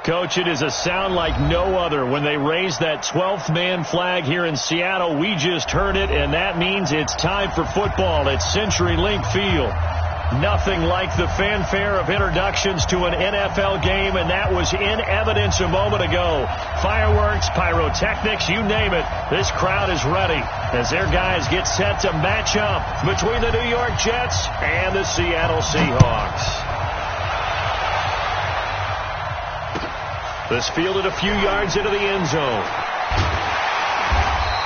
Coach, it is a sound like no other when they raise that 12th man flag here in Seattle. We just heard it, and that means it's time for football at CenturyLink Field. Nothing like the fanfare of introductions to an NFL game, and that was in evidence a moment ago. Fireworks, pyrotechnics, you name it. This crowd is ready as their guys get set to match up between the New York Jets and the Seattle Seahawks. This fielded a few yards into the end zone.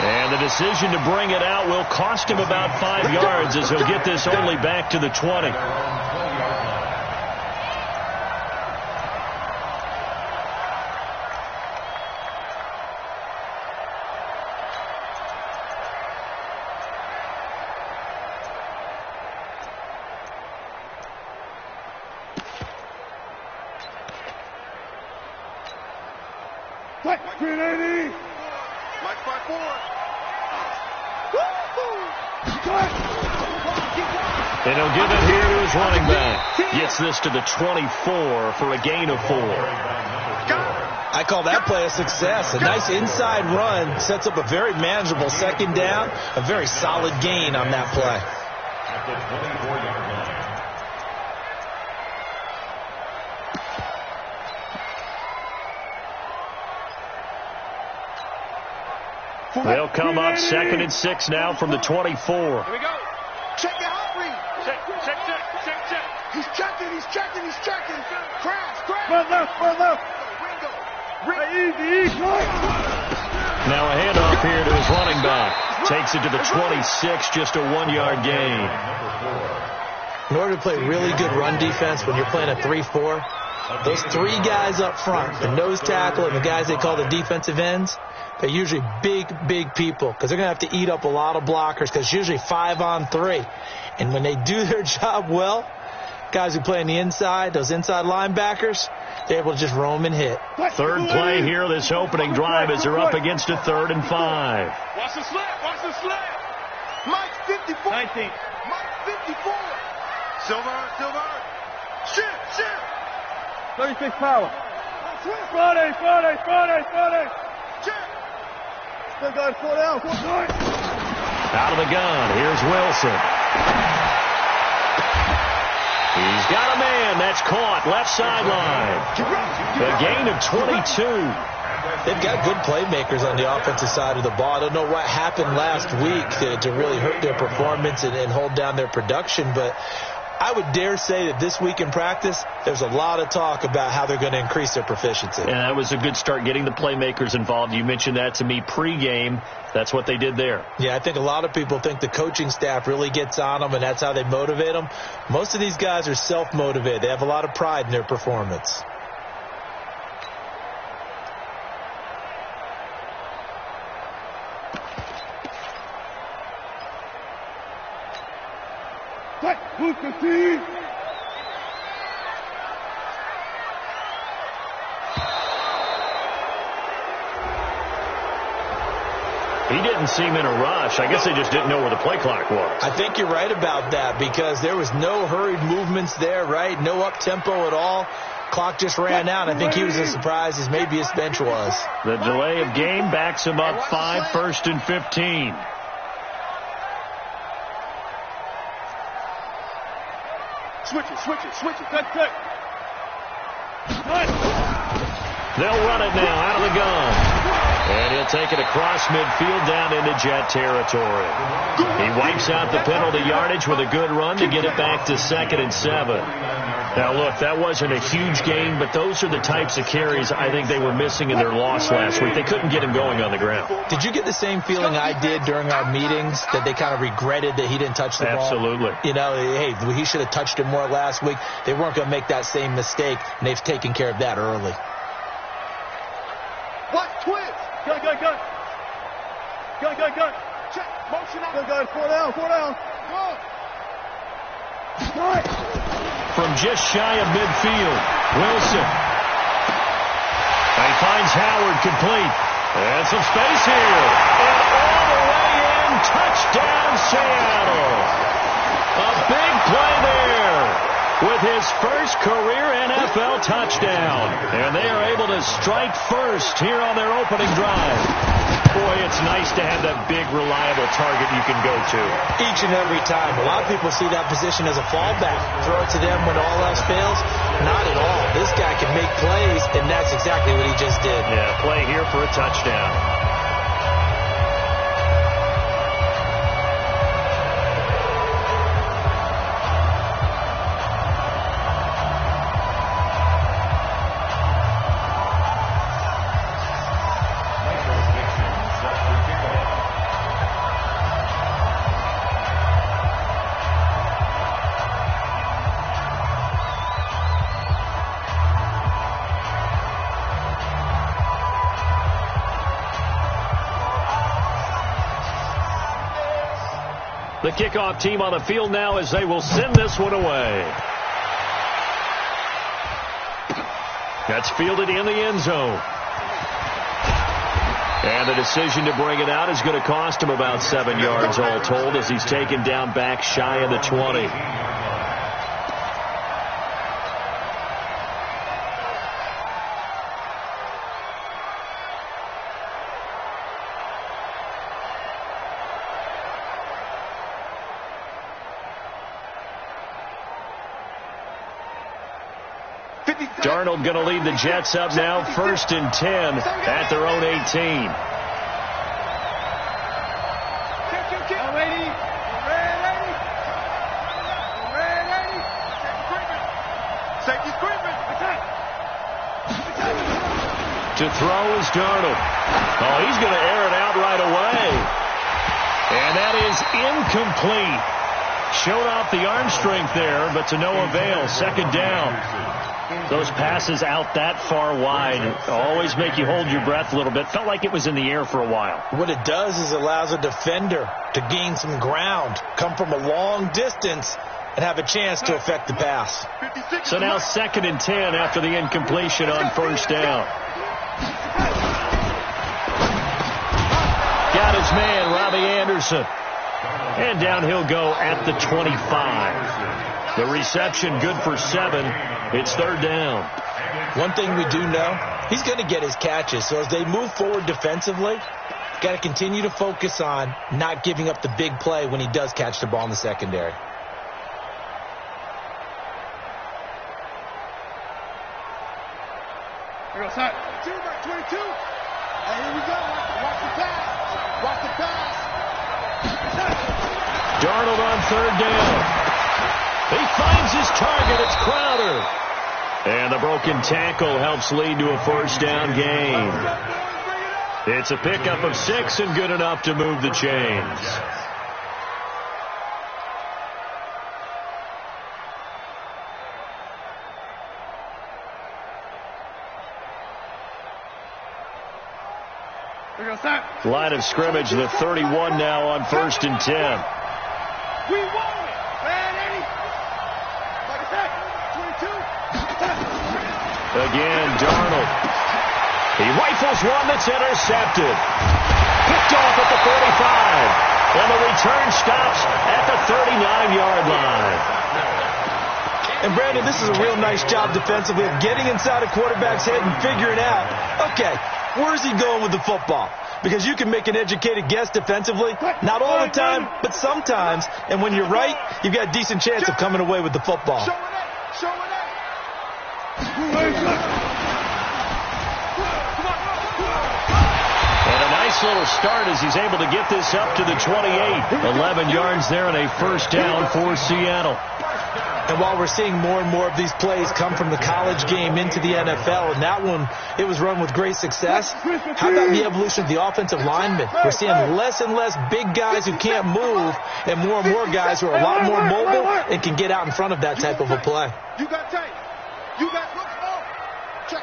And the decision to bring it out will cost him about 5 yards as he'll get this only back to the 20. And he'll give it here to his running back. Gets this to the 24 for a gain of 4. I call that play a success. A nice inside run sets up a very manageable second down. A very solid gain on that play. At the 24-yard line. They'll come up 2nd and 6 now from the 24. Here we go. Check your hot read. Check. He's checking. Crash. Run left. Easy. Now a handoff here to his running back. Takes it to the 26, just a 1-yard gain. In order to play really good run defense when you're playing a 3-4, those 3 guys up front, the nose tackle and the guys they call the defensive ends, they're usually big people because they're going to have to eat up a lot of blockers because it's usually 5-on-3. And when they do their job well, guys who play on the inside, those inside linebackers, they're able to just roam and hit. Third play here, this opening drive as they're up against a 3rd and 5. Watch the slant. Mike 54. 19. Mike 54. Silver. Shit. 36 power. Friday. Check. Still got 4 down. Out of the gun, here's Wilson. He's got a man. That's caught. Left sideline. A gain of 22. They've got good playmakers on the offensive side of the ball. I don't know what happened last week to really hurt their performance and hold down their production, but I would dare say that this week in practice, there's a lot of talk about how they're going to increase their proficiency. And that was a good start, getting the playmakers involved. You mentioned that to me pregame. That's what they did there. Yeah, I think a lot of people think the coaching staff really gets on them, and that's how they motivate them. Most of these guys are self-motivated. They have a lot of pride in their performance. He didn't seem in a rush. I guess they just didn't know where the play clock was. I think you're right about that because there was no hurried movements there, right? No up-tempo at all. Clock just ran out. I think he was as surprised as maybe his bench was. The delay of game backs him up 5, 1st and 15. Switch it. Good. They'll run it now out of the gun. And he'll take it across midfield down into Jet territory. He wipes out the penalty yardage with a good run to get it back to 2nd and 7. Now, look, that wasn't a huge gain, but those are the types of carries I think they were missing in their loss last week. They couldn't get him going on the ground. Did you get the same feeling I did during our meetings, that they kind of regretted that he didn't touch the ball? Absolutely. You know, hey, he should have touched it more last week. They weren't going to make that same mistake, and they've taken care of that early. What? Twist. Good. Check. Motion out. Good. 4 down. Good. From just shy of midfield, Wilson. And he finds Howard complete. And some space here. And all the way in, touchdown Seattle. A big play there with his first career NFL touchdown. And they are able to strike first here on their opening drive. Boy, it's nice to have that big, reliable target you can go to. Each and every time. A lot of people see that position as a fallback. Throw it to them when all else fails. Not at all. This guy can make plays, and that's exactly what he just did. Yeah, play here for a touchdown. The kickoff team on the field now as they will send this one away. That's fielded in the end zone. And the decision to bring it out is going to cost him about 7 yards all told as he's taken down back shy of the 20. Darnold going to lead the Jets up now, 1st and 10 at their own 18. To throw is Darnold. Oh, he's going to air it out right away. And that is incomplete. Showed off the arm strength there, but to no avail. 2nd down. Those passes out that far wide always make you hold your breath a little bit. Felt like it was in the air for a while. What it does is allows a defender to gain some ground, come from a long distance, and have a chance to affect the pass. So now 2nd and 10 after the incompletion on 1st down. Got his man, Robbie Anderson. And down he'll go at the 25. The reception good for 7. It's 3rd down. One thing we do know, he's going to get his catches. So as they move forward defensively, got to continue to focus on not giving up the big play when he does catch the ball in the secondary. Here we go, son. 22. Hey, here we go. Watch the pass. Watch the pass. Darnold on 3rd down. He finds his target. It's Crowder. And the broken tackle helps lead to a 1st down gain. It's a pickup of 6 and good enough to move the chains. Line of scrimmage, the 31 now on 1st and 10. We won it. Again, Darnold. He rifles one that's intercepted. Picked off at the 45. And the return stops at the 39-yard line. And, Brandon, this is a real nice job defensively of getting inside a quarterback's head and figuring out, okay, where's he going with the football? Because you can make an educated guess defensively, not all the time, but sometimes. And when you're right, you've got a decent chance of coming away with the football. Show it. And a nice little start as he's able to get this up to the 28. 11 yards there and a 1st down for Seattle. And while we're seeing more and more of these plays come from the college game into the NFL, and that one, it was run with great success, how about the evolution of the offensive linemen? We're seeing less and less big guys who can't move and more guys who are a lot more mobile and can get out in front of that type of a play. You got tape. You got football. Check.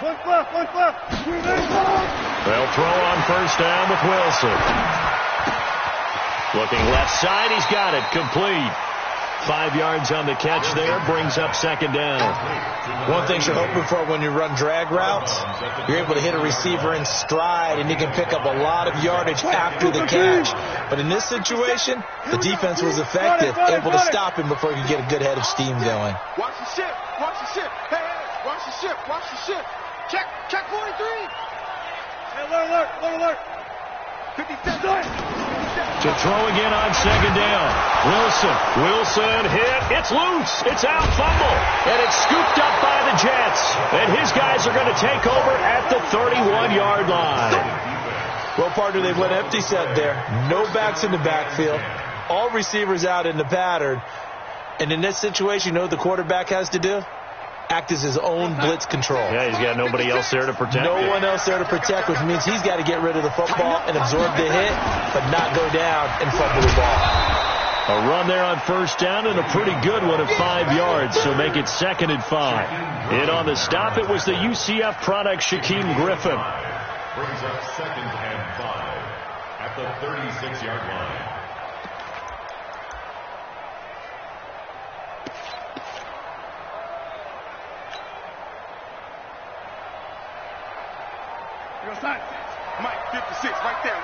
One left. They'll throw on 1st down with Wilson. Looking left side, he's got it. Complete. 5 yards on the catch there, brings up 2nd down. One thing you're hoping for when you run drag routes, you're able to hit a receiver in stride, and you can pick up a lot of yardage after the catch. But in this situation, the defense was effective, able to stop him before he could get a good head of steam going. Watch the ship. Watch the ship. Hey, hey, watch the ship. Watch the ship. Check 43. Hey, alert. 57. To throw again on second down. Wilson hit. It's loose. It's out, fumble. And it's scooped up by the Jets. And his guys are going to take over at the 31-yard line. Well, partner, they went empty set there. No backs in the backfield. All receivers out in the pattern. And in this situation, you know what the quarterback has to do? Act as his own blitz control. Yeah, he's got nobody else there to protect. No one else there to protect, which means he's got to get rid of the football and absorb the hit, but not go down and fumble the ball. A run there on first down and a pretty good one at 5 yards, so make it 2nd and 5. And on the stop, it was the UCF product, Shaquem Griffin. Brings up 2nd and 5 at the 36-yard line. Mike, 56, right there,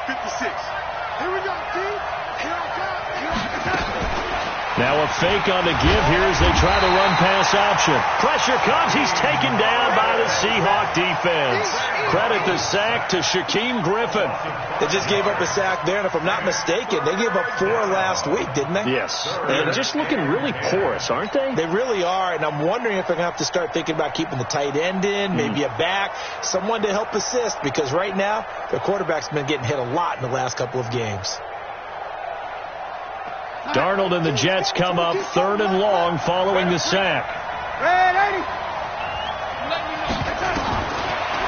56. Here we go, T. Here I come. Now a fake on the give here as they try to run pass option. Pressure comes. He's taken down by the Seahawk defense. Credit the sack to Shaquem Griffin. They just gave up a sack there, and if I'm not mistaken, they gave up 4 last week, didn't they? Yes. And just looking really porous, aren't they? They really are, and I'm wondering if they're going to have to start thinking about keeping the tight end in, maybe a back, someone to help assist, because right now, their quarterback's been getting hit a lot in the last couple of games. Darnold and the Jets come up 3rd and long following the sack.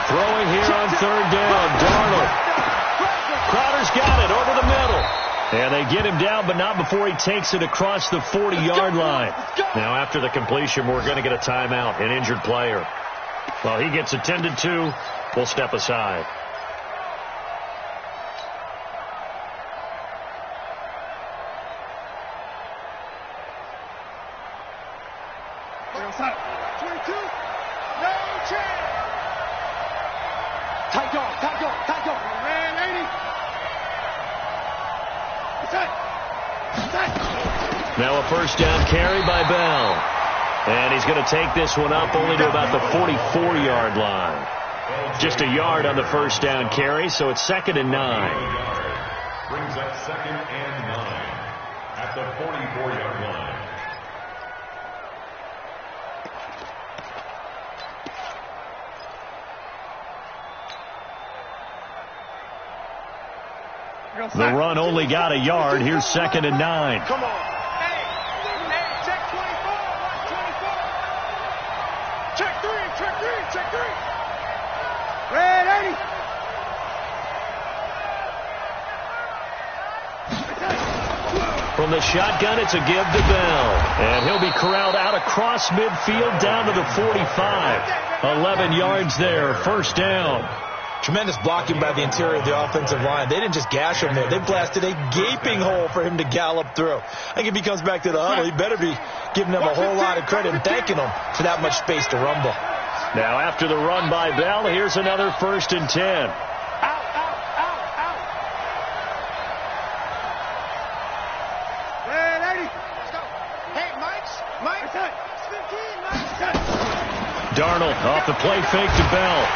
Throwing here on 3rd down, Darnold. Crowder's got it over the middle. And they get him down, but not before he takes it across the 40-yard line. Now, after the completion, we're going to get a timeout, an injured player. Well, he gets attended to. We'll step aside. Now a first down carry by Bell. And he's going to take this one up only to about the 44-yard line. Just a yard on the first down carry, so it's 2nd and 9. Brings up 2nd and 9 at the 44-yard line. The run only got a yard. Here's 2nd and 9. Come on. Hey, check 24. Watch 24. Check 3. Red 80. From the shotgun, it's a give to Bell. And he'll be corralled out across midfield down to the 45. 11 yards there. First down. Tremendous blocking by the interior of the offensive line. They didn't just gash him there. They blasted a gaping hole for him to gallop through. I think if he comes back to the huddle, he better be giving them a whole lot of credit and thanking them for that much space to rumble. Now, after the run by Bell, here's another 1st and 10. Out. Red 80. Let's go. Hey, Mike. 15, Mike. Darnold off the play fake to Bell.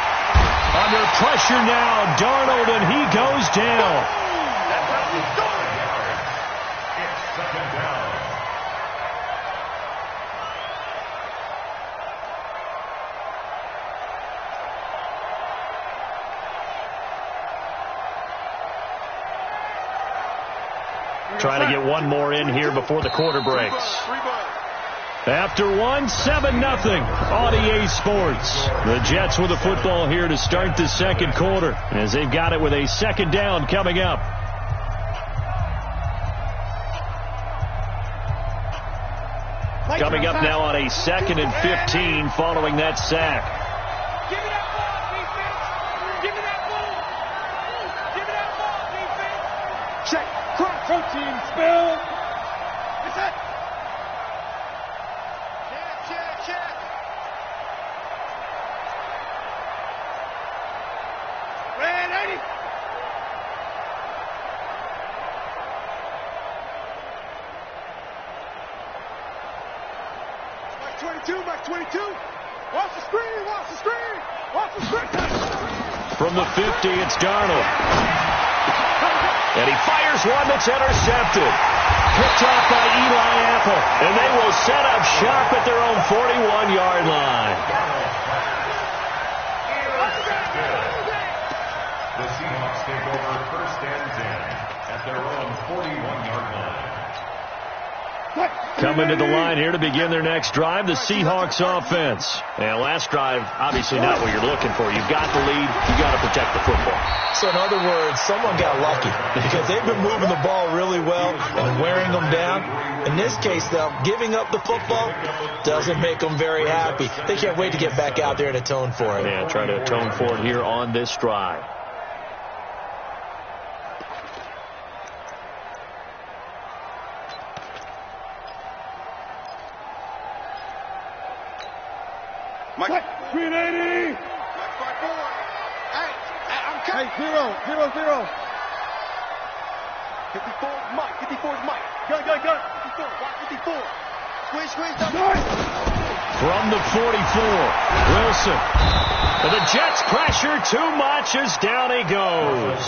Under pressure now, Darnold, and he goes down. That's how we start. It's 2nd down. Trying to get one more in here before the quarter breaks. After 1, 7-0 on EA Sports. The Jets with the football here to start the 2nd quarter as they've got it with a 2nd down coming up. Coming up now on a 2nd and 15 following that sack. Give me that ball, defense. Give me that ball. Give me that ball, defense. Check. Protein spill. What's that? Check. Red 80. 22, back 22. Watch the screen, watch the screen. Watch the screen. From the 50, it's Darnold. And he fires one that's intercepted. Picked off by Eli Apple. And they will set up shop at their own 41-yard line. The Seahawks take over 1st and 10 at their own 41-yard line. Coming to the line here to begin their next drive, the Seahawks offense. And last drive, obviously not what you're looking for. You've got the lead. You've got to protect the football. So in other words, someone got lucky because they've been moving the ball really well and wearing them down. In this case, though, giving up the football doesn't make them very happy. They can't wait to get back out there and atone for it. Yeah, try to atone for it here on this drive. Mike. 380. Hey, 0, 0, 0. 54 is Mike. 54 is Mike. Go. 54. Watch 54. Squeeze. From the 44, Wilson. And the Jets pressure too much as down he goes.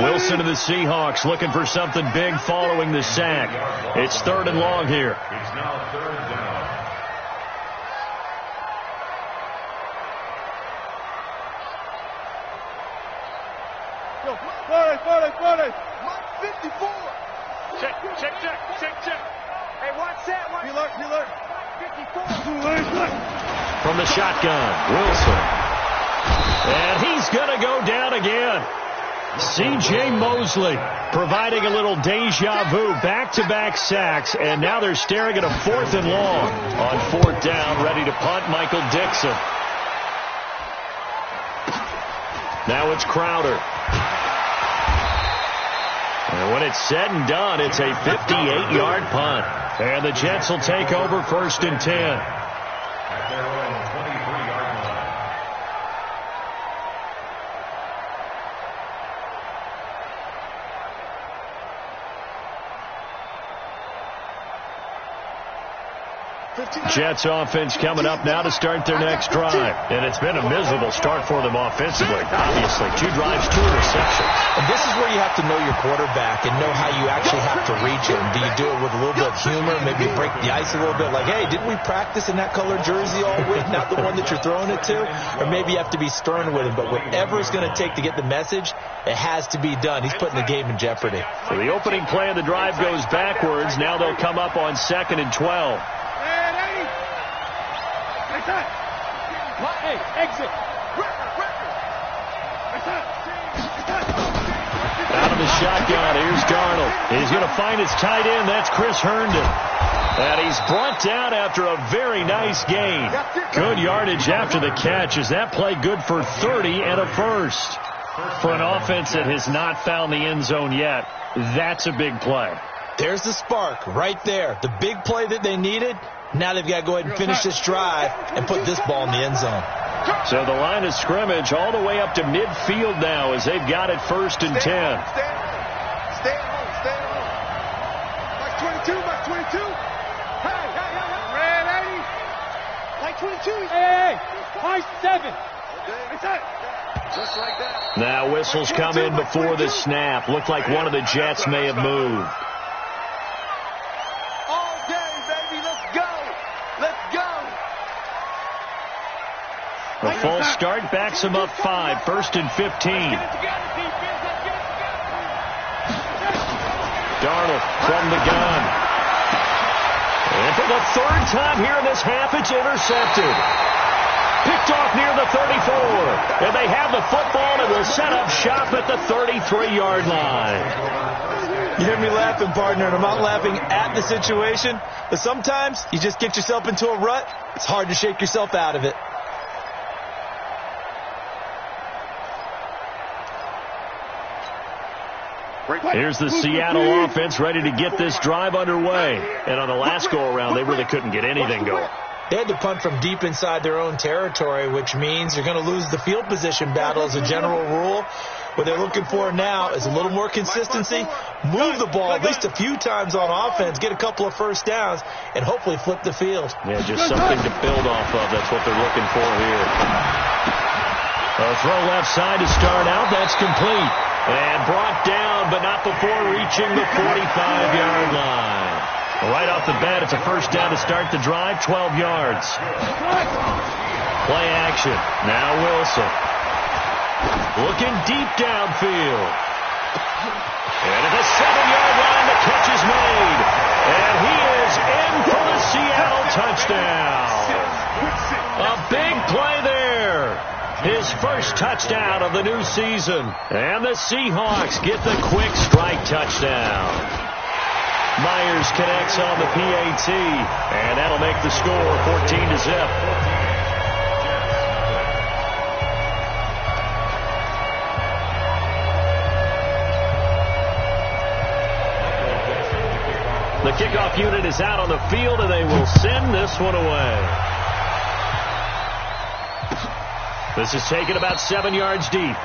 Wilson of the Seahawks looking for something big following the sack. It's 3rd and long here. It's now 3rd down. Forward. Mike 54. Check. Hey, watch that. He look. 54. From the shotgun, Wilson. And he's going to go down again. C.J. Mosley providing a little deja vu, back-to-back sacks, and now they're staring at a 4th and long. On 4th down, ready to punt, Michael Dixon. Now it's Crowder. And when it's said and done, it's a 58-yard punt. And the Jets will take over 1st and 10. At their own 23-yard line. Jets offense coming up now to start their next drive. And it's been a miserable start for them offensively. Obviously, 2 drives, 2 interceptions. And this is where you have to know your quarterback and know how you actually have to reach him. Do you do it with a little bit of humor, maybe break the ice a little bit, like, hey, didn't we practice in that colored jersey all week, not the one that you're throwing it to? Or maybe you have to be stern with him. But whatever it's going to take to get the message, it has to be done. He's putting the game in jeopardy. So the opening play of the drive goes backwards. Now they'll come up on 2nd and 12. Hey, exit. Out of the shotgun, here's Darnold. He's going to find his tight end. That's Chris Herndon. And he's brought down after a very nice gain. Good yardage after the catch. Is that play good for 30 and a first? For an offense that has not found the end zone yet, that's a big play. There's the spark right there. The big play that they needed. Now they've got to go ahead and finish this drive and put this ball in the end zone. So the line of scrimmage all the way up to midfield now as they've got it 1st and 10. Stay at home. Like 22. Hey. Red 80. Like 22. Hey. High 7. Just like that. Now whistles come in before the snap. Looked like one of the Jets may have moved. A false start backs him up 5, 1st and 15. Darnold from the gun. And for the 3rd time here in this half, it's intercepted. Picked off near the 34. And they have the football and will set up shop at the 33-yard line. You hear me laughing, partner, and I'm not laughing at the situation. But sometimes you just get yourself into a rut. It's hard to shake yourself out of it. Here's the Seattle offense ready to get this drive underway. And on the last go-around, they really couldn't get anything going. They had to punt from deep inside their own territory, which means you're going to lose the field position battle as a general rule. What they're looking for now is a little more consistency, move the ball at least a few times on offense, get a couple of first downs, and hopefully flip the field. Yeah, just something to build off of. That's what they're looking for here. A throw left side to start out. That's complete. And brought down, but not before reaching the 45-yard line. Right off the bat, it's a first down to start the drive, 12 yards. Play action. Now Wilson. Looking deep downfield. And at the 7-yard line, the catch is made. And he is in for the Seattle touchdown. A big play there. His first touchdown of the new season. And the Seahawks get the quick strike touchdown. Myers connects on the PAT. And that'll make the score 14-0. The kickoff unit is out on the field, and they will send this one away. This is taken about 7 yards deep.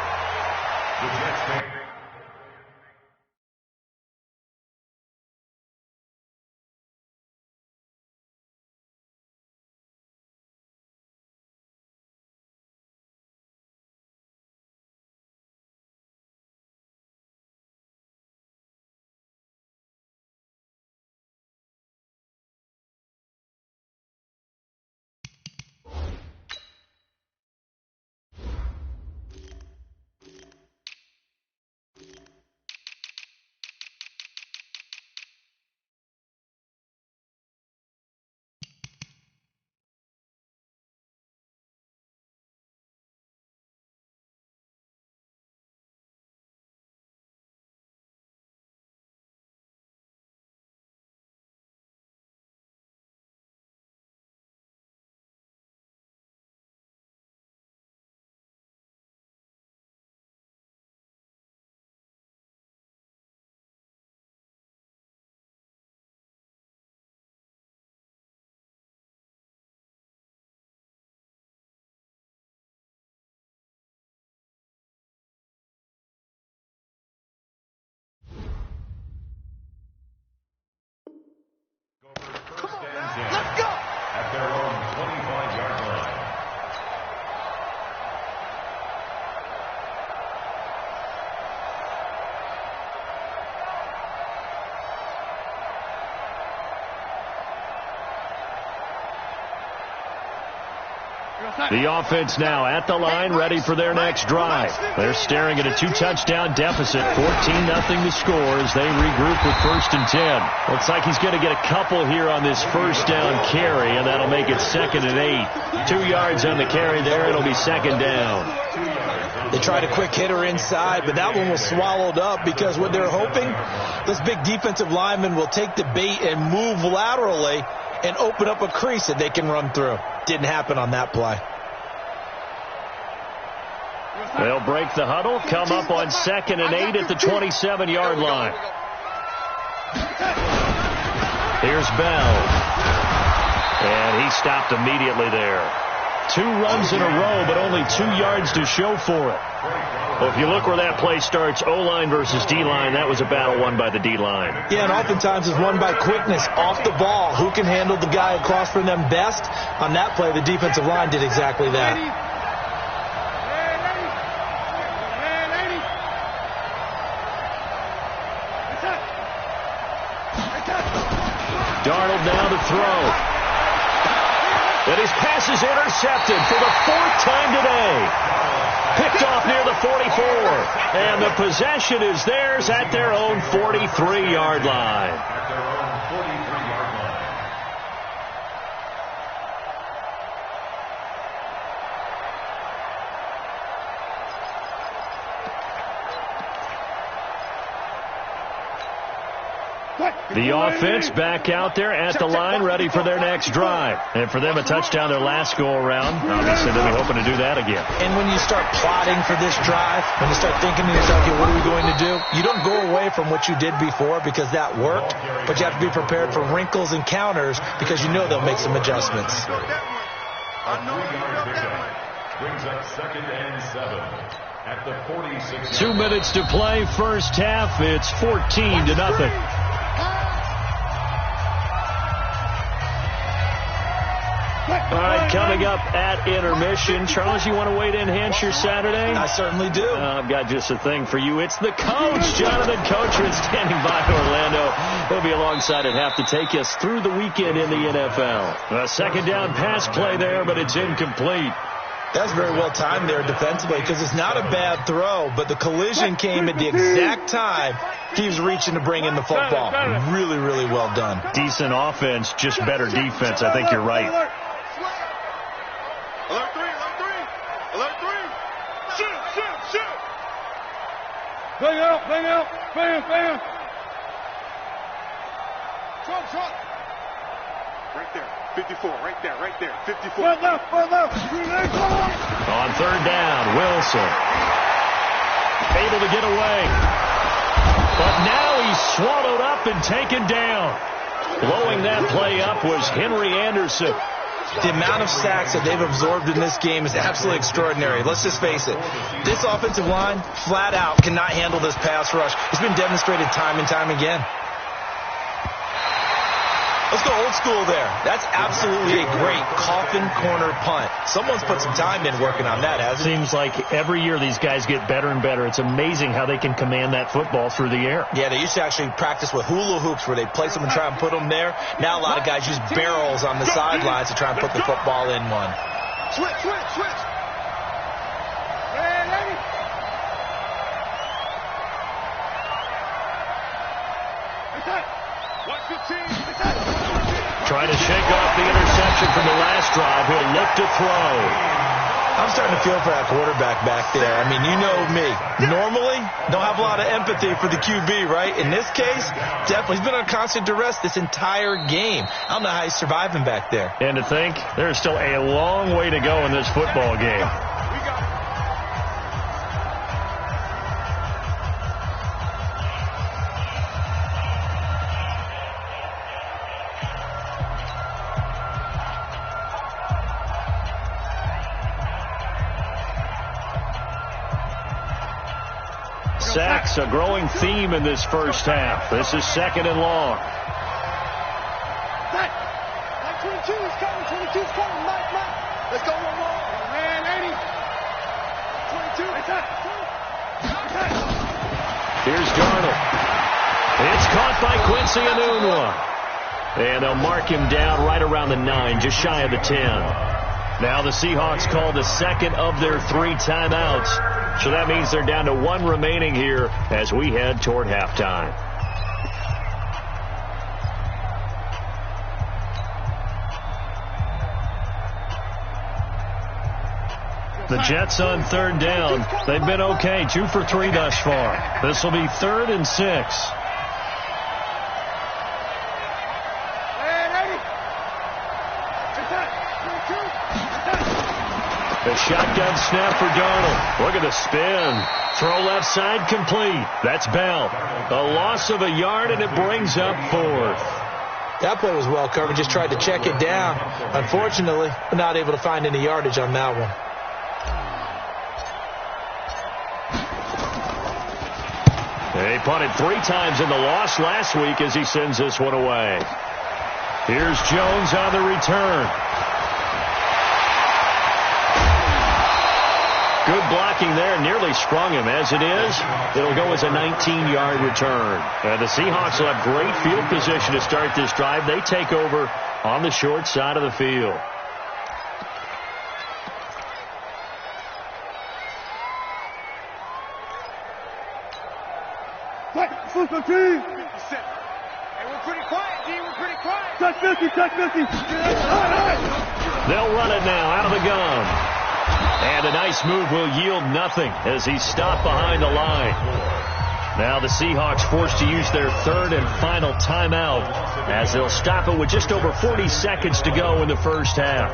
Let's go! At their own 25-yard line. The offense now at the line, ready for their next drive. They're staring at a 2-touchdown deficit, 14-0 to score as they regroup with 1st and 10. Looks like he's going to get a couple here on this first down carry, and that'll make it 2nd and 8. 2 yards on the carry there. It'll be 2nd down. They tried a quick hitter inside, but that one was swallowed up because what they're hoping, this big defensive lineman will take the bait and move laterally and open up a crease that they can run through. Didn't happen on that play. They'll break the huddle, come up on 2nd and 8 at the 27-yard line. Here's Bell. And he stopped immediately there. 2 runs in a row, but only 2 yards to show for it. Well, if you look where that play starts, O-line versus D-line, that was a battle won by the D-line. Yeah, and oftentimes it's won by quickness off the ball. Who can handle the guy across from them best? On that play, the defensive line did exactly that. Darnold now to throw. And his pass is intercepted for the 4th time today. Picked off near the 44. And the possession is theirs at their own 43-yard line. The offense back out there at the line, ready for their next drive. And for them, a touchdown their last go-around. Obviously, they'll be hoping to do that again. And when you start plotting for this drive, when you start thinking to yourself, okay, what are we going to do? You don't go away from what you did before because that worked, but you have to be prepared for wrinkles and counters because you know they'll make some adjustments. A 3-yard pickup brings up 2nd and 7. At the 46. 2 minutes to play, first half. It's 14-0. All right, coming up at intermission. Charles, you want to wait to enhance your Saturday? I certainly do. I've got just a thing for you. It's the coach, Jonathan Cochran, standing by in Orlando. He'll be alongside at half to take us through the weekend in the NFL. A second down pass play there, but it's incomplete. That's very well timed there defensively because it's not a bad throw, but the collision came at the exact time he was reaching to bring in the football. Really, really well done. Decent offense, just better defense. I think you're right. Alert 3, alert 3. Alert 3. Shoot. Bang out. Bang. Trump. Right there. 54, right there. 54. Right left. On third down, Wilson. Able to get away. But now he's swallowed up and taken down. Blowing that play up was Henry Anderson. The amount of sacks that they've absorbed in this game is absolutely extraordinary. Let's just face it. This offensive line, flat out, cannot handle this pass rush. It's been demonstrated time and time again. Let's go old school there. That's absolutely a great coffin corner punt. Someone's put some time in working on that, hasn't it? Seems like every year these guys get better and better. It's amazing how they can command that football through the air. Yeah, they used to actually practice with hula hoops where they place them and try and put them there. Now a lot of guys use barrels on the sidelines to try and put the football in one. Switch. Watch the team. Trying to shake off the interception from the last drive. He'll look to throw. I'm starting to feel for that quarterback back there. I mean, you know me. Normally, don't have a lot of empathy for the QB, right? In this case, definitely. He's been on constant duress this entire game. I don't know how he's surviving back there. And to think, there's still a long way to go in this football game. Sacks, a growing theme in this first half. This is second and long. That 22 is coming. 22's coming. Mike. Let's go one more. Man, 80. 22. Here's Darnold. It's caught by Quincy Enunwa. And they'll mark him down right around the 9, just shy of the 10. Now the Seahawks call the second of their 3 timeouts. So that means they're down to 1 remaining here as we head toward halftime. The Jets on third down. They've been okay, 2 for 3 thus far. This will be 3rd and 6. The shotgun snap for Darnold. Look at the spin. Throw left side complete. That's Bell. A loss of a yard, and it brings up 4th. That play was well covered. Just tried to check it down. Unfortunately, not able to find any yardage on that one. They punted 3 times in the loss last week as he sends this one away. Here's Jones on the return. Good blocking there, nearly sprung him. As it is, it'll go as a 19-yard return. And the Seahawks will have great field position to start this drive. They take over on the short side of the field. Super team. Hey, we're pretty quiet, D. We're pretty quiet. Touch 50. They'll run it now out of the gun. And a nice move will yield nothing as he's stopped behind the line. Now the Seahawks forced to use their 3rd and final timeout as they'll stop it with just over 40 seconds to go in the first half.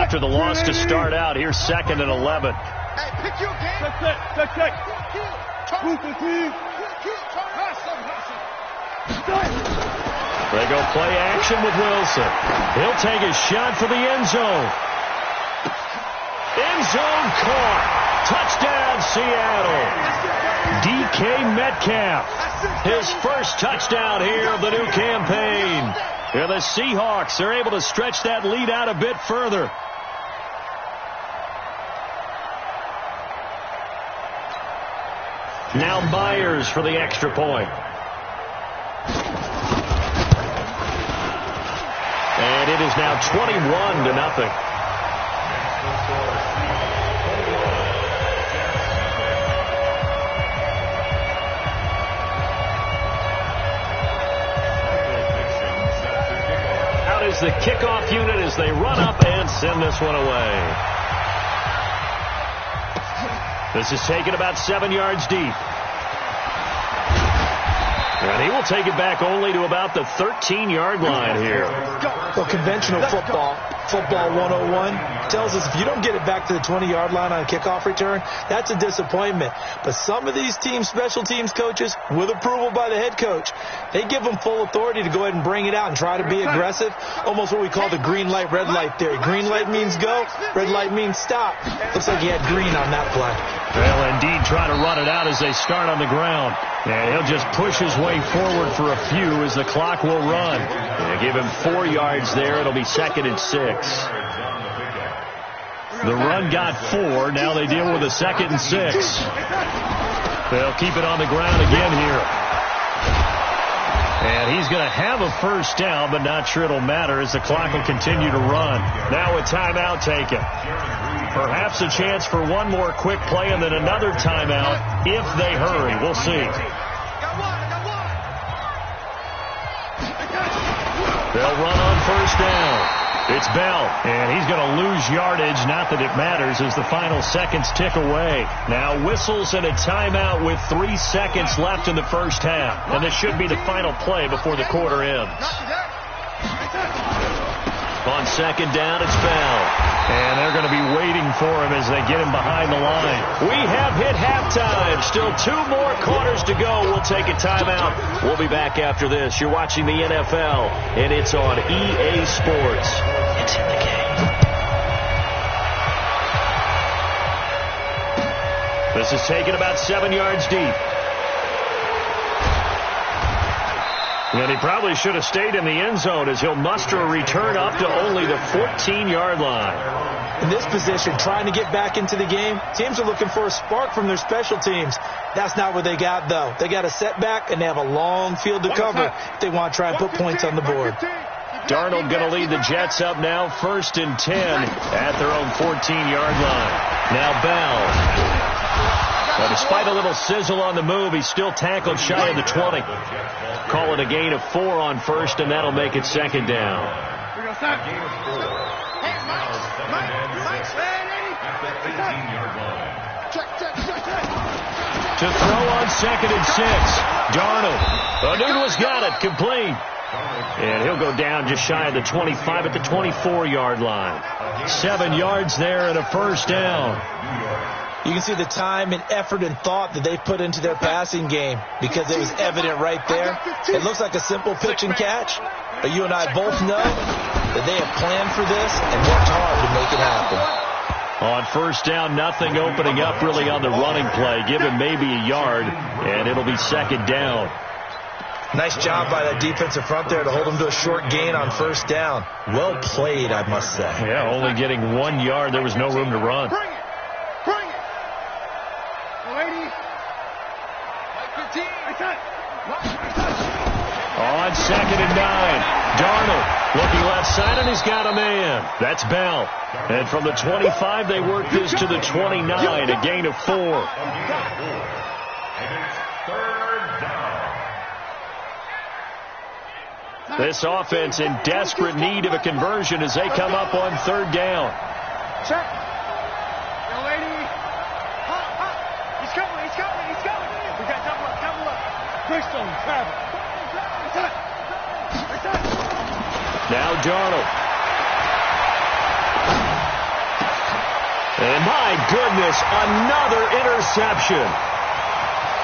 after the loss to start out. Here's 2nd and 11. Hey, pick your game. Check. They go play action with Wilson. He'll take a shot for the end zone. End zone caught. Touchdown, Seattle. DK Metcalf. His first touchdown here of the new campaign. Here the Seahawks are able to stretch that lead out a bit further. Now Myers for the extra point. And it is now 21-0. Out is the kickoff unit as they run up and send this one away. This is taken about 7 yards deep. And he will take it back only to about the 13-yard line here. Well, conventional football 101, tells us if you don't get it back to the 20-yard line on a kickoff return, that's a disappointment. But some of these teams, special teams coaches, with approval by the head coach, they give them full authority to go ahead and bring it out and try to be aggressive. Almost what we call the green light, red light theory. Green light means go, red light means stop. Looks like he had green on that play. Well, indeed, try to run it out as they start on the ground. And he'll just push his way forward for a few as the clock will run. They give him 4 yards there. It'll be 2nd and 6. The run got 4. Now they deal with a 2nd and 6. They'll keep it on the ground again here. And he's going to have a first down, but not sure it'll matter as the clock will continue to run. Now a timeout taken. Perhaps a chance for one more quick play and then another timeout if they hurry. We'll see. They'll run on first down. It's Bell, and he's going to lose yardage. Not that it matters as the final seconds tick away. Now whistles and a timeout with 3 seconds left in the first half. And this should be the final play before the quarter ends. On second down, it's Bell. And they're going to be waiting for him as they get him behind the line. We have hit halftime. Still 2 more quarters to go. We'll take a timeout. We'll be back after this. You're watching the NFL, and it's on EA Sports. It's in the game. This is taken about 7 yards deep. And he probably should have stayed in the end zone as he'll muster a return up to only the 14-yard line. In this position, trying to get back into the game, teams are looking for a spark from their special teams. That's not what they got, though. They got a setback, and they have a long field to cover if they want to try and put points on the board. Darnold going to lead the Jets up now, 1st and 10 at their own 14-yard line. Now Bell. But despite a little sizzle on the move, he's still tackled shy of the 20. Call it a gain of 4 on first, and that'll make it 2nd down. To throw on 2nd and 6. Darnold. O'Douglas got it, complete. And he'll go down just shy of the 25 at the 24-yard line. 7 yards there and a first down. You can see the time and effort and thought that they put into their passing game because it was evident right there. It looks like a simple pitch and catch, but you and I both know that they have planned for this and worked hard to make it happen. On first down, nothing opening up really on the running play. Give him maybe a yard, and it'll be 2nd down. Nice job by that defensive front there to hold him to a short gain on first down. Well played, I must say. Yeah, only getting 1 yard. There was no room to run. On 2nd and 9, Darnold looking left side, and he's got a man. That's Bell. And from the 25, they work this to the 29, a gain of 4. This offense in desperate need of a conversion as they come up on 3rd down. Check. Young lady. He's coming. We got double up. Bristol, travel. Now Darnold. And my goodness, another interception.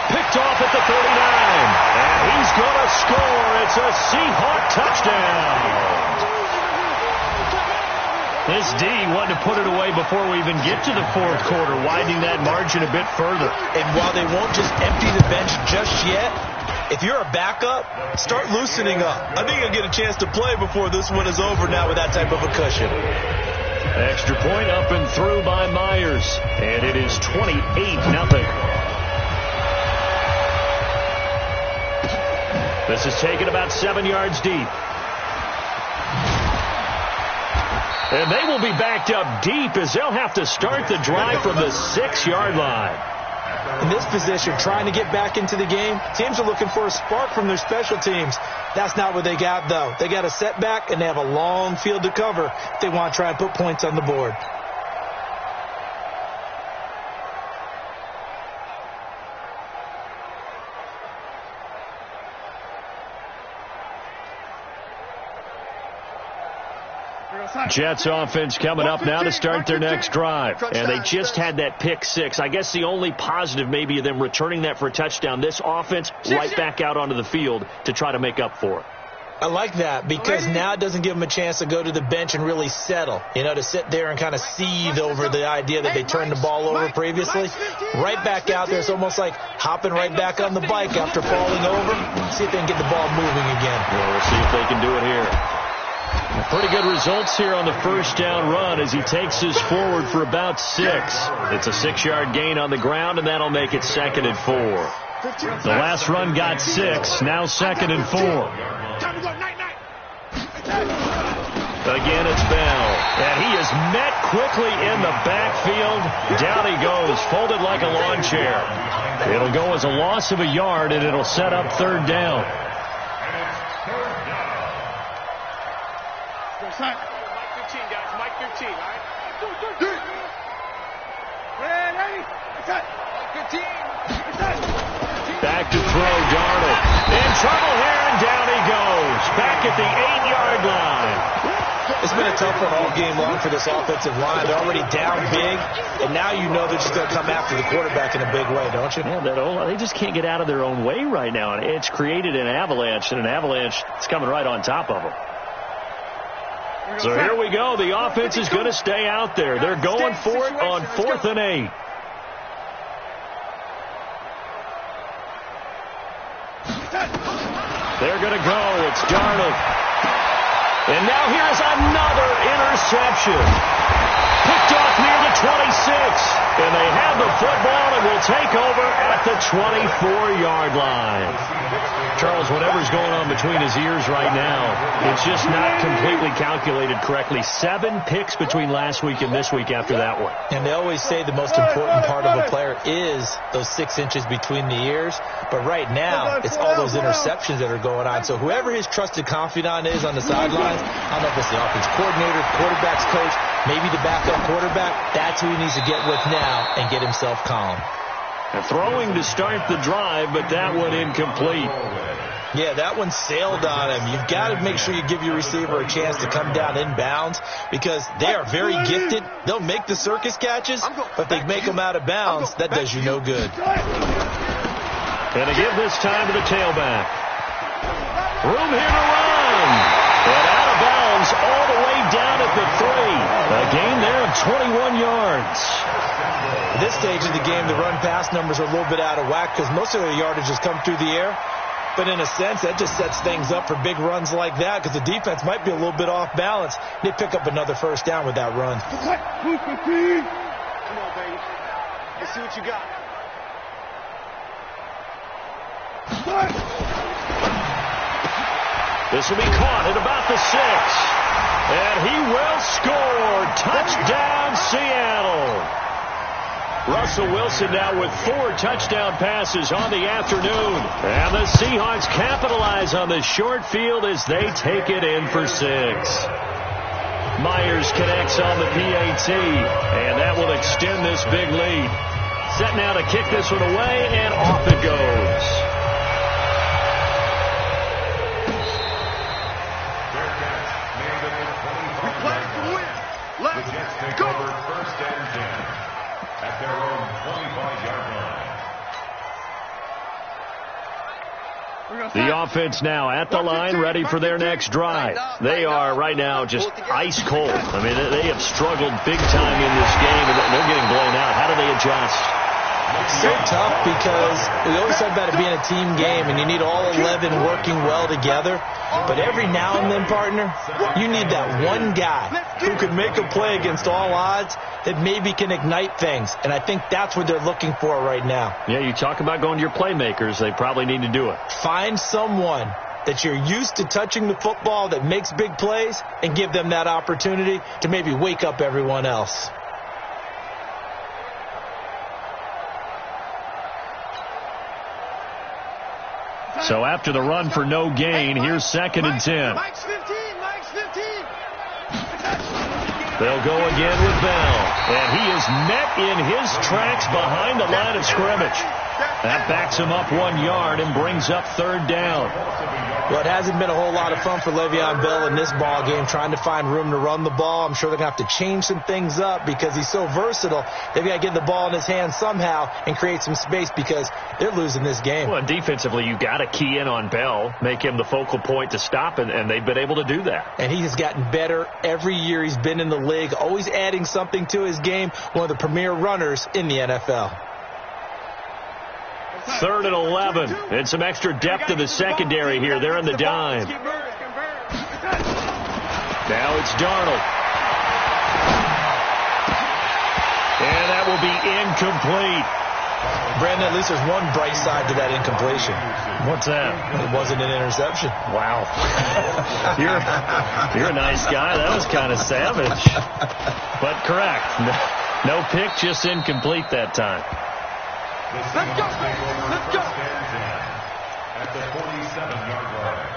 Picked off at the 39. And he's going to score. It's a Seahawk touchdown. This D wanted to put it away before we even get to the fourth quarter, widening that margin a bit further. And while they won't just empty the bench just yet, if you're a backup, start loosening up. I think you'll get a chance to play before this one is over now with that type of a cushion. Extra point up and through by Myers. And it is 28-0. This is taken about 7 yards deep. And they will be backed up deep as they'll have to start the drive from the 6-yard line. In this position, trying to get back into the game, teams are looking for a spark from their special teams. That's not what they got, though. They got a setback, and they have a long field to cover if they want to try and put points on the board. Jets offense coming up now to start their next drive. And they just had that pick six. I guess the only positive maybe of them returning that for a touchdown. This offense right back out onto the field to try to make up for it. I like that because now it doesn't give them a chance to go to the bench and really settle. You know, to sit there and kind of seethe over the idea that they turned the ball over previously. Right back out there. It's almost like hopping right back on the bike after falling over. See if they can get the ball moving again. Well, we'll see if they can do it here. Pretty good results here on the first down run as he takes us forward for about 6. It's a 6-yard gain on the ground, and that'll make it 2nd and 4. The last run got 6, now 2nd and 4. Again, it's Bell, and he is met quickly in the backfield. Down he goes, folded like a lawn chair. It'll go as a loss of a yard, and it'll set up 3rd down. Mike 15, guys. Mike 15, all right? Ready? Mike 15. Back to throw, Darnold. In trouble here, and down he goes. Back at the 8-yard line. It's been a tough one all game long for this offensive line. They're already down big, and now you know they're just going to come after the quarterback in a big way, don't you? Yeah, they just can't get out of their own way right now. And it's created an avalanche, and an avalanche is coming right on top of them. So here we go. The offense is going to stay out there. They're going for it on 4th and 8. They're going to go. It's Darnold. And now here's another interception. Picked off near the 26. And they have the football and will take over at the 24-yard line. Charles, whatever's going on between his ears right now, it's just not completely calculated correctly. 7 picks between last week and this week after that one. And they always say the most important part of a player is those 6 inches between the ears. But right now, it's all those interceptions that are going on. So whoever his trusted confidant is on the sidelines, I don't know if it's the offense coordinator, quarterback's coach, maybe the backup quarterback, that's who he needs to get with now and get himself calm. And throwing to start the drive, but that one incomplete. Yeah, that one sailed on him. You've got to make sure you give your receiver a chance to come down inbounds because they are very gifted. They'll make the circus catches, but they make them out of bounds. That does you no good. And to give this time to the tailback. Room here to run. And out of bounds all the way down at the 3. A gain there of 21 yards. At this stage of the game, the run-pass numbers are a little bit out of whack because most of their yardage has come through the air. But in a sense, that just sets things up for big runs like that because the defense might be a little bit off balance. They pick up another first down with that run. Come on, baby. Let's see what you got. This will be caught at about the 6. And he will score. Touchdown, Seattle. Russell Wilson now with 4 touchdown passes on the afternoon. And the Seahawks capitalize on the short field as they take it in for 6. Myers connects on the PAT, and that will extend this big lead. Set now to kick this one away, and off it goes. We play to win. Let's go. 1st and 10. The offense now at the line, ready for their next drive. They are right now just ice cold. I mean, they have struggled big time in this game, and they're getting blown out. How do they adjust? It's so tough because we always talk about it being a team game, and you need all 11 working well together. But every now and then, partner, you need that one guy who can make a play against all odds that maybe can ignite things. And I think that's what they're looking for right now. Yeah, you talk about going to your playmakers. They probably need to do it. Find someone that you're used to touching the football that makes big plays and give them that opportunity to maybe wake up everyone else. So after the run for no gain, here's 2nd and 10. Mike's 15. They'll go again with Bell. And he is met in his tracks behind the line of scrimmage. That backs him up 1 yard and brings up 3rd down. Well, it hasn't been a whole lot of fun for Le'Veon Bell in this ball game, trying to find room to run the ball. I'm sure they're going to have to change some things up because he's so versatile. They've got to get the ball in his hands somehow and create some space because they're losing this game. Well, defensively, you got to key in on Bell, make him the focal point to stop, and they've been able to do that. And he has gotten better every year he's been in the league, always adding something to his game, one of the premier runners in the NFL. 3rd and 11, and some extra depth to the secondary here. They're in the dime. Now it's Darnold. And that will be incomplete. Brandon, at least there's one bright side to that incompletion. What's that? It wasn't an interception. Wow. You're a nice guy. That was kind of savage. But correct. No pick, just incomplete that time. Let's go. At the 47-yard line.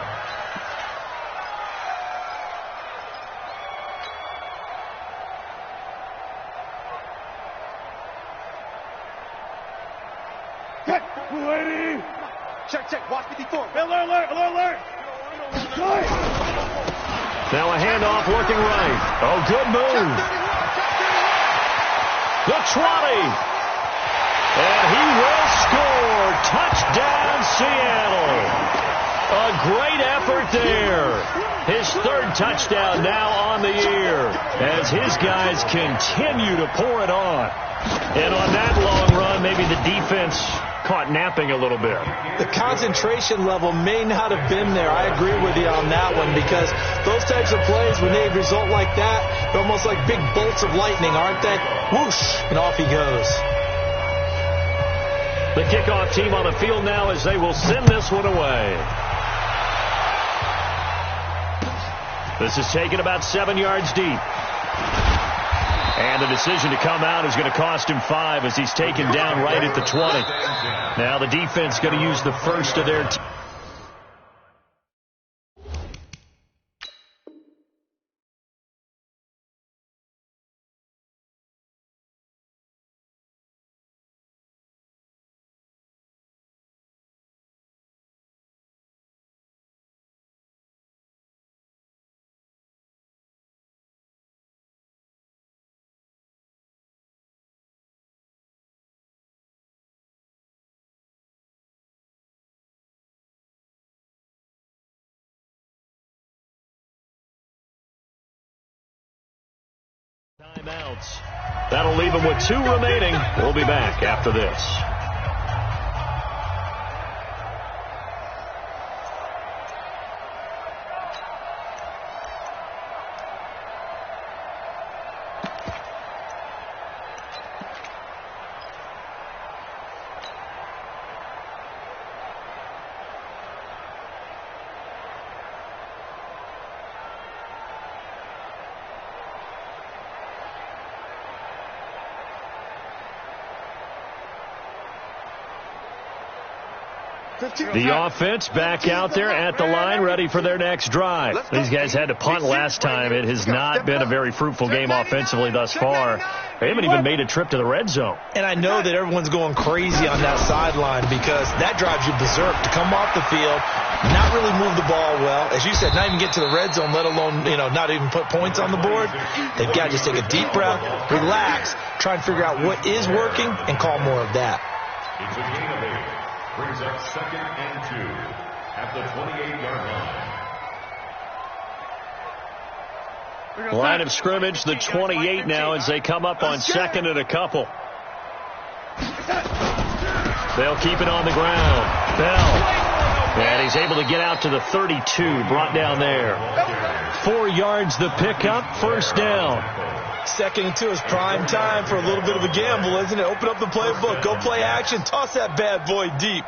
Lady. Check. Watch 54. Alert. Now a handoff looking right. Oh, good move. The 20. And he will score. Touchdown, Seattle. A great effort there. His 3rd touchdown now on the year as his guys continue to pour it on. And on that long run, maybe the defense caught napping a little bit. The concentration level may not have been there. I agree with you on that one because those types of plays, when they result like that, they're almost like big bolts of lightning, aren't they? Whoosh, and off he goes. The kickoff team on the field now as they will send this one away. This is taken about 7 yards deep. And the decision to come out is going to cost him 5 as he's taken down right at the 20. Now the defense going to use the first of their team. Timeouts. That'll leave them with 2 remaining. We'll be back after this. The offense back out there at the line, ready for their next drive. These guys had to punt last time. It has not been a very fruitful game offensively thus far. They haven't even made a trip to the red zone. And I know that everyone's going crazy on that sideline because that drives you berserk to come off the field, not really move the ball well. As you said, not even get to the red zone, let alone, not even put points on the board. They've got to just take a deep breath, relax, try and figure out what is working, and call more of that. It's a gain of 8. Brings up 2nd and 2. at the 28-yard line. Line of scrimmage, the 28 now as they come up on second and a couple. They'll keep it on the ground. Bell. And he's able to get out to the 32, brought down there. 4 yards the pickup, first down. 2nd and 2 is prime time for a little bit of a gamble, isn't it? Open up the playbook, go play action, toss that bad boy deep.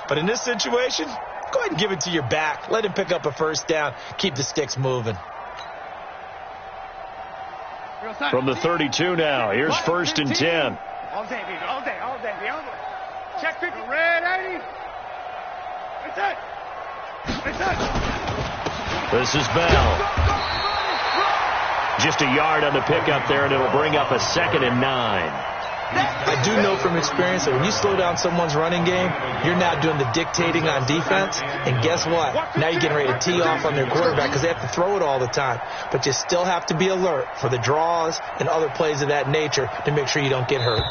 But in this situation, go ahead and give it to your back. Let him pick up a first down. Keep the sticks moving. From the 32 now, here's 1st and 10. All day. Check pick, red 80. This is Bell. Just a yard on the pickup there, and it'll bring up a 2nd and 9. I do know from experience that when you slow down someone's running game, you're now doing the dictating on defense. And guess what? Now you're getting ready to tee off on their quarterback because they have to throw it all the time. But you still have to be alert for the draws and other plays of that nature to make sure you don't get hurt.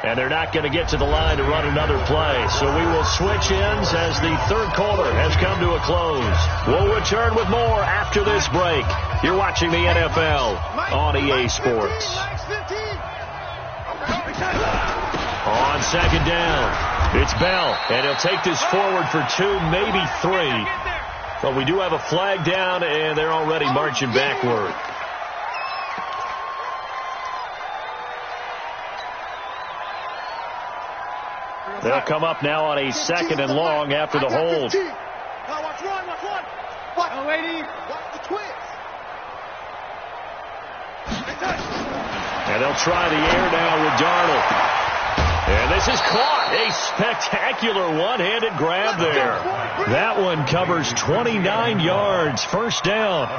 And they're not going to get to the line to run another play. So we will switch ends as the third quarter has come to a close. We'll return with more after this break. You're watching the NFL on EA Sports. On second down, it's Bell. And he'll take this forward for 2, maybe 3. But we do have a flag down, and they're already marching backward. They'll come up now on a 2nd and long after the hold. Now watch one. Watch. Oh, lady. Watch the twist. And they'll try the air now with Darnold. And this is caught. A spectacular one-handed grab there. That one covers 29 yards. First down.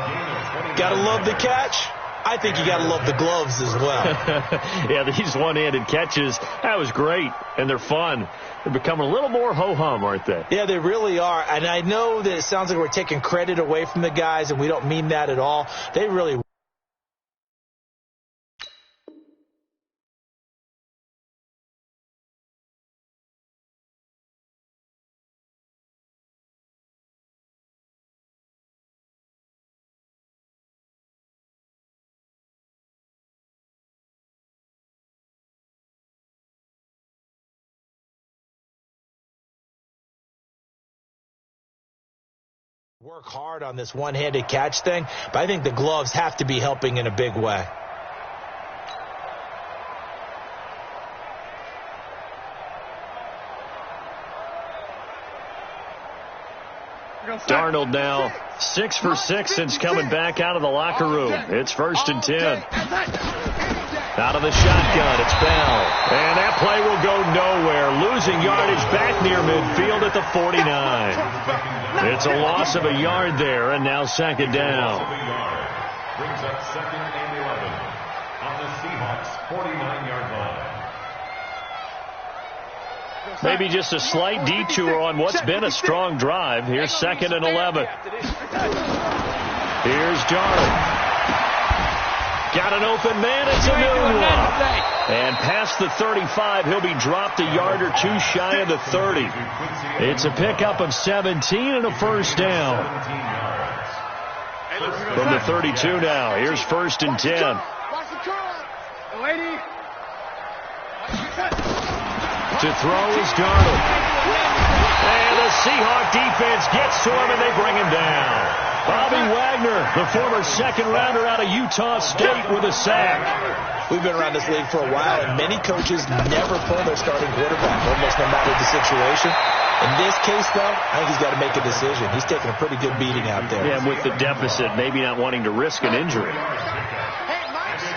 Gotta love the catch. I think you got to love the gloves as well. Yeah, these one-handed catches, that was great, and they're fun. They're becoming a little more ho-hum, aren't they? Yeah, they really are. And I know that it sounds like we're taking credit away from the guys, and we don't mean that at all. They really work hard on this one-handed catch thing, but I think the gloves have to be helping in a big way. Darnold now 6 for 6 since coming back out of the locker room. It's 1st and 10. Out of the shotgun, it's Bell. And that play will go nowhere. Losing yardage back near midfield at the 49. It's a loss of a yard there, and now 2nd down. Brings up 2nd and 11 on the Seahawks 49-yard line. Maybe just a slight detour on what's been a strong drive. Here's 2nd and 11. Here's Darnold. Got an open man. It's a new one. And past the 35, he'll be dropped a yard or 2 shy of the 30. It's a pickup of 17 and a first down. From the 32 now, here's 1st and 10. To throw is Darnold. And the Seahawk defense gets to him, and they bring him down. Bobby Wagner, the former second-rounder out of Utah State, with a sack. We've been around this league for a while, and many coaches never pull their starting quarterback, almost no matter the situation. In this case, though, I think he's got to make a decision. He's taking a pretty good beating out there. Yeah, and with the deficit, maybe not wanting to risk an injury.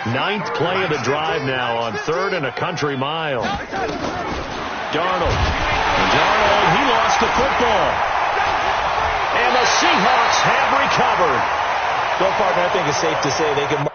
9th play of the drive now on 3rd and a country mile. Darnold, he lost the football. And the Seahawks have recovered. So far, I think it's safe to say they can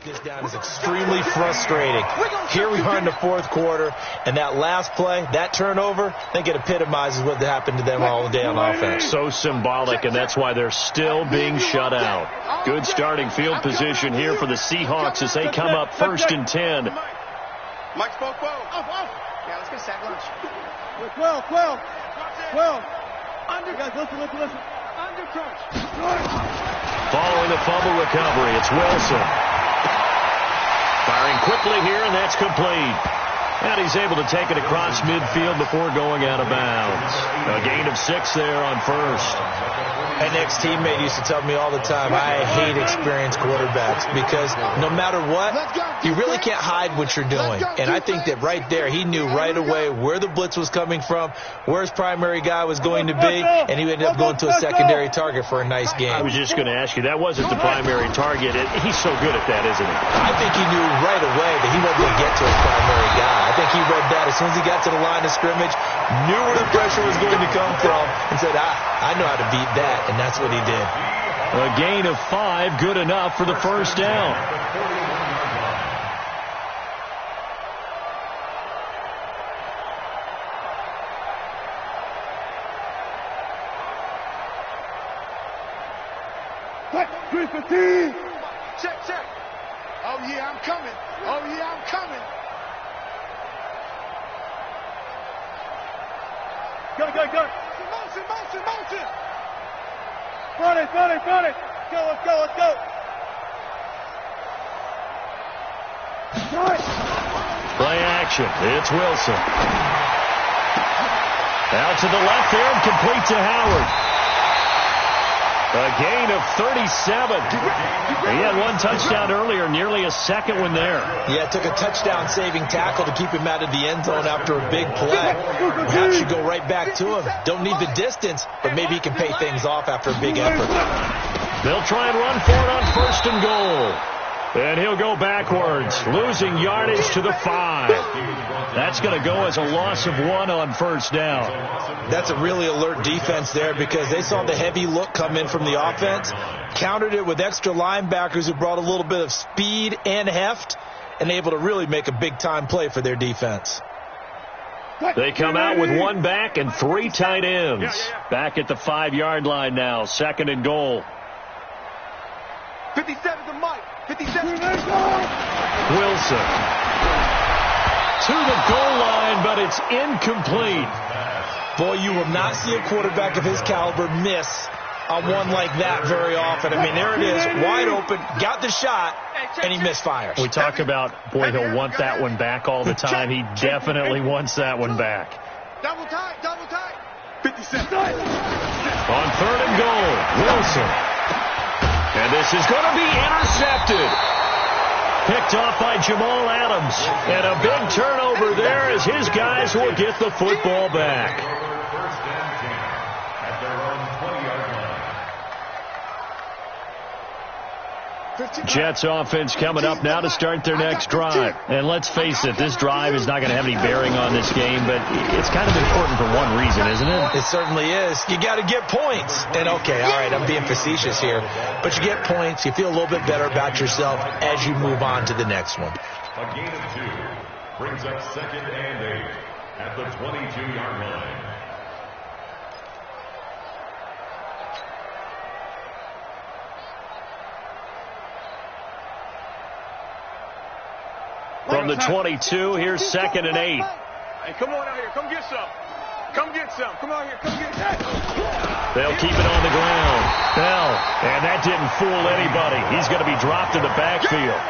this down is extremely frustrating. Here we are in the fourth quarter, and that last play, that turnover, I think it epitomizes what happened to them all day on offense. So symbolic, and that's why they're still being shut out. Good starting field position here for the Seahawks as they come up 1st and 10. Mike spoke well. Yeah, let's get sack lunch. 12. Under. Guys, listen. Under crunch. Following the fumble recovery, it's Wilson. Firing quickly here, and that's complete. And he's able to take it across midfield before going out of bounds. A gain of 6 there on first. An ex-teammate used to tell me all the time, I hate experienced quarterbacks because no matter what, you really can't hide what you're doing. And I think that right there, he knew right away where the blitz was coming from, where his primary guy was going to be, and he ended up going to a secondary target for a nice game. I was just going to ask you, that wasn't the primary target. He's so good at that, isn't he? I think he knew right away that he wasn't going to get to his primary guy. I think he read that as soon as he got to the line of scrimmage, knew where the pressure was going to come from, and said, I know how to beat that. And that's what he did. A gain of 5, good enough for the first down. Check. Oh, yeah, I'm coming. Go. Motion. Run it. Let's go. Play action. It's Wilson. Out to the left there and complete to Howard. A gain of 37. He had one touchdown earlier, nearly a second one there. Yeah, it took a touchdown-saving tackle to keep him out of the end zone after a big play. Perhaps you go right back to him. Don't need the distance, but maybe he can pay things off after a big effort. They'll try and run for it on 1st and goal. And he'll go backwards, losing yardage to the 5. That's going to go as a loss of 1 on first down. That's a really alert defense there because they saw the heavy look come in from the offense, countered it with extra linebackers who brought a little bit of speed and heft, and able to really make a big-time play for their defense. They come out with 1 back and 3 tight ends. Back at the 5-yard line now, 2nd and goal. 57 to Mike. 57. Wilson to the goal line, but it's incomplete. Boy, you will not see a quarterback of his caliber miss on one like that very often. I mean, there it is, wide open, got the shot, and he misfires. We talk about, boy, he'll want that one back all the time. He definitely wants that one back. Double tight. 57. On 3rd and goal, Wilson. And this is going to be intercepted. Picked off by Jamal Adams. And a big turnover there as his guys will get the football back. First and 10 at their own 20-yard line. Jets offense coming up now to start their next drive. And let's face it, this drive is not going to have any bearing on this game, but it's kind of important for one reason, isn't it? It certainly is. You got to get points. And okay, all right, I'm being facetious here, but you get points, you feel a little bit better about yourself as you move on to the next one. A gain of 2 brings up 2nd and 8 at the 22-yard line. From the 22, here's 2nd and 8. Hey, come on out here. Come get some. Come out here. Come get some. They'll keep it on the ground. And that didn't fool anybody. He's going to be dropped in the backfield.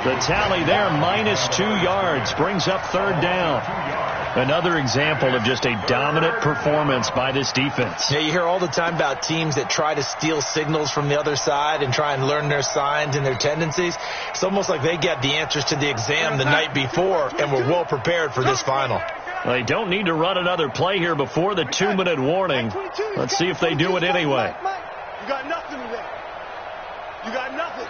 The tally there, -2 yards, brings up 3rd down. Another example of just a dominant performance by this defense. Yeah, you hear all the time about teams that try to steal signals from the other side and try and learn their signs and their tendencies. It's almost like they get the answers to the exam the night before and were well prepared for this final. They don't need to run another play here before the 2-minute warning. Let's see if they do it anyway. You got nothing today. You got nothing.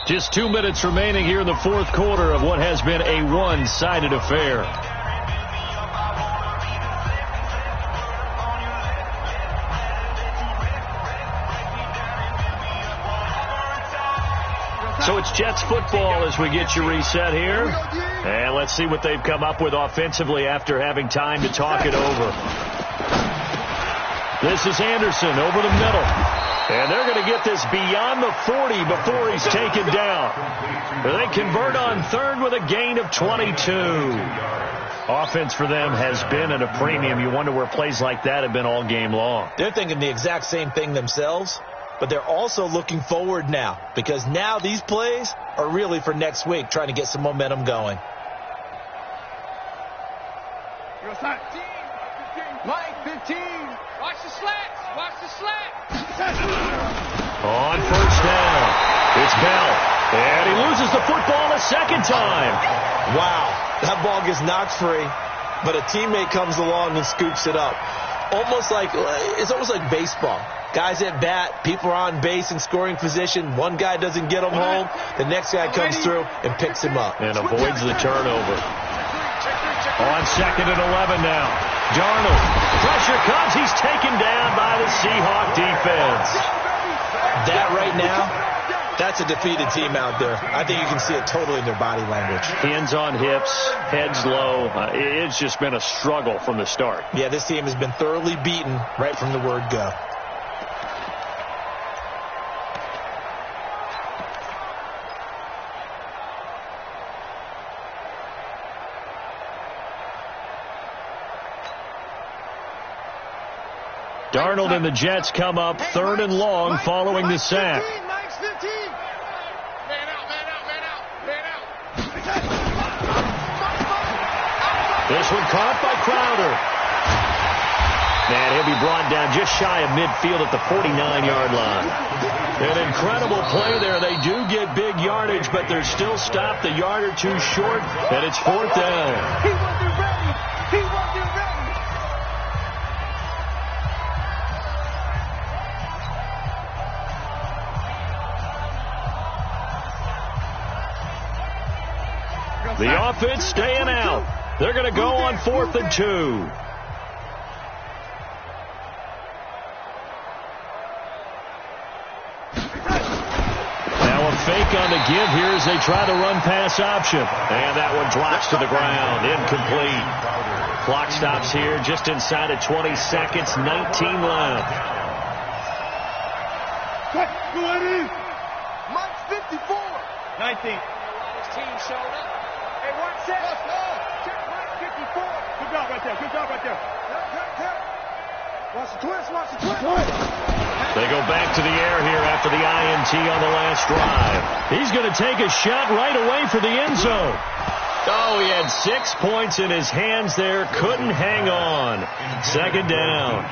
Just 2 minutes remaining here in the fourth quarter of what has been a one-sided affair. So it's Jets football as we get you reset here. And let's see what they've come up with offensively after having time to talk it over. This is Anderson over the middle. And they're going to get this beyond the 40 before he's taken down. They convert on third with a gain of 22. Offense for them has been at a premium. You wonder where plays like that have been all game long. They're thinking the exact same thing themselves, but they're also looking forward now because now these plays are really for next week, trying to get some momentum going. Mike, 15. Watch the slats. Watch the slats. On first down, it's Bell. And he loses the football a second time. Wow, that ball gets knocked free, but a teammate comes along and scoops it up. It's almost like baseball. Guys at bat, people are on base in scoring position. One guy doesn't get him home. The next guy comes through and picks him up. And avoids the turnover. On second and 11 now. Darnold. Pressure comes. He's taken down by the Seahawk defense. That right now, that's a defeated team out there. I think you can see it totally in their body language. Hands on hips, heads low. It's just been a struggle from the start. Yeah, this team has been thoroughly beaten right from the word go. Darnold and the Jets come up third and long following the sack. Mike's 15. Man out, man out, man out, man out. This one caught by Crowder. And he'll be brought down just shy of midfield at the 49-yard line. An incredible play there. They do get big yardage, but they're still stopped a yard or two short, and it's fourth down. He wasn't ready. He wasn't ready. The offense staying out. They're going to go on 4th and 2. Now a fake on the give here as they try to run pass option. And that one drops to the ground. Incomplete. Clock stops here just inside of 20 seconds. 19 left. Mike's 54. 19. His team showed up. Hey, watch that. Check Mike 54. Good job right there. Good job right there. Watch the twist. Watch the twist. They go back to the air here after the INT on the last drive. He's going to take a shot right away for the end zone. Oh, he had 6 points in his hands there. Couldn't hang on. Second down.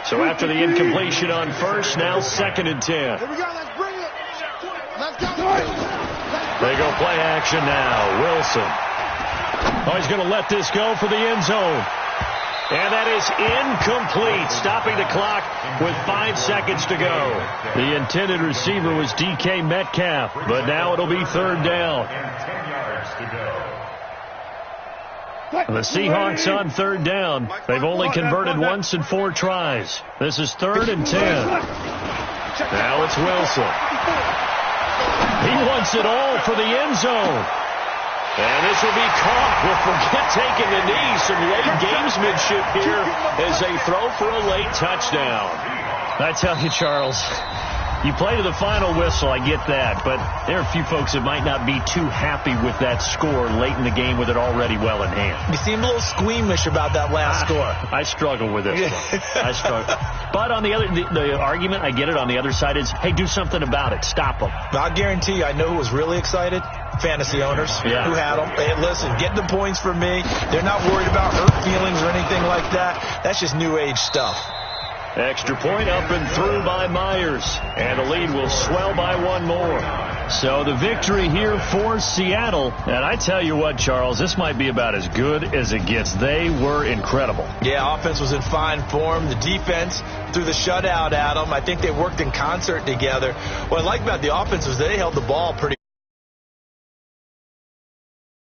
So after the incompletion on first, now 2nd and 10. Here we go. Let's bring it. Let's go. They go play action now. Wilson. Oh, he's going to let this go for the end zone. And that is incomplete, stopping the clock with 5 seconds to go. The intended receiver was DK Metcalf, but now it'll be 3rd down. And the Seahawks on 3rd down. They've only converted once in 4 tries. This is 3rd and 10. Now it's Wilson. He wants it all for the end zone. And this will be caught. Well, forget taking the knee. Some late gamesmanship here as they throw for a late touchdown. I tell you, Charles, you play to the final whistle, I get that. But there are a few folks that might not be too happy with that score late in the game with it already well in hand. You seem a little squeamish about that last score. I struggle with this one. I struggle. But on the other, the argument, I get it, on the other side is, hey, do something about it. Stop them. I'll guarantee you, I know who was really excited. Fantasy owners who had them. Hey, listen, get the points for me. They're not worried about hurt feelings or anything like that. That's just new age stuff. Extra point up and through by Myers. And the lead will swell by 1 more. So the victory here for Seattle. And I tell you what, Charles, this might be about as good as it gets. They were incredible. Yeah, offense was in fine form. The defense threw the shutout at them. I think they worked in concert together. What I like about the offense was they held the ball pretty